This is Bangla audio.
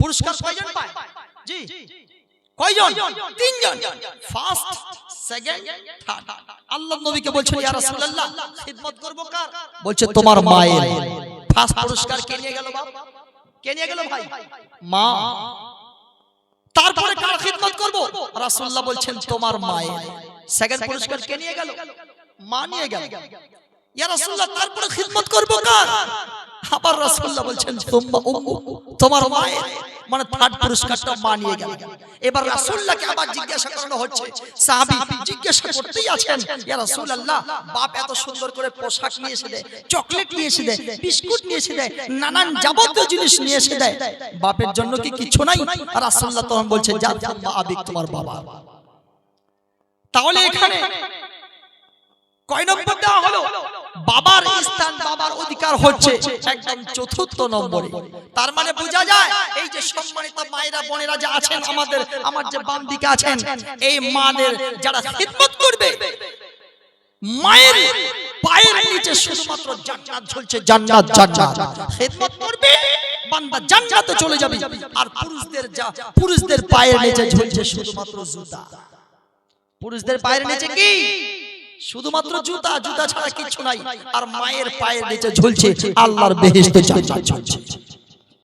পুরস্কার কয়জন পায়? জি কয়জন? তিনজন, ফার্স্ট, সেকেন্ড, থার্ড। আল্লাহ নবীকে বলছেন ইয়া রাসূলুল্লাহ খিদমত করব কার? বলছে তোমার মায়ের। ফার্স্ট পুরস্কার কে নিয়ে গেল বাপ? কে নিয়ে গেল ভাই? মা। তারপরে কার খিদমত করব? রাসূলুল্লাহ বলছেন তোমার মায়ের। সেকেন্ড পুরস্কার কে নিয়ে গেল? মা নিয়ে গেল। ইয়া রাসূলুল্লাহ তারপরে খিদমত করব কার? আবার রাসূলুল্লাহ বলছেন সুম্মা উম্মু, তোমার মায়ের। মানে থার্ড পুরস্কারটা মা নিয়ে গেল। এবার রাসূলুল্লাহকে আবার জিজ্ঞাসা করানো হচ্ছে, সাহাবী জিজ্ঞাসা করতেই আছেন, ইয়া রাসূলুল্লাহ বাপ এত সুন্দর করে পোশাক নিয়ে এসে দেয়, চকলেট নিয়ে এসে দেয়, বিস্কুট নিয়ে এসে দেয়, নানান যাবতীয় জিনিস নিয়ে এসে দেয়, বাপের জন্য কি কিছু নাই? রাসূলুল্লাহ তখন বলছেন যা সুম্মা আবিক, তোমার বাবা। তাহলে এখানে কয় নম্বর দেওয়া হলো? বাবার স্থান, বাবার অধিকার হচ্ছে একদম চতুর্থ নম্বরে। তার মানে বোঝা যায় এই যে সম্মানিত মায়েরা বোনেরা যা আছেন আমাদের, আমার যে বাম দিকে আছেন, এই মাদের যারা খিদমত করবে, মায়ের পায়ের নিচে শুধুমাত্র জান্নাত ঝুলছে, জান্নাত জান্নাত। খিদমত করবে বান্দা জান্নাতে চলে যাবে। আর পুরুষদের পায়ের নিচে ঝুলছে শুধুমাত্র জুতা। পুরুষদের পায়ের নিচে কি? শুধুমাত্র জুতা, জুতা ছাড়া কিছু নাই। আর মায়ের পায়ের নিচে ঝুলছে আল্লাহর বেহেশতে জান্নাত ঝুলছে।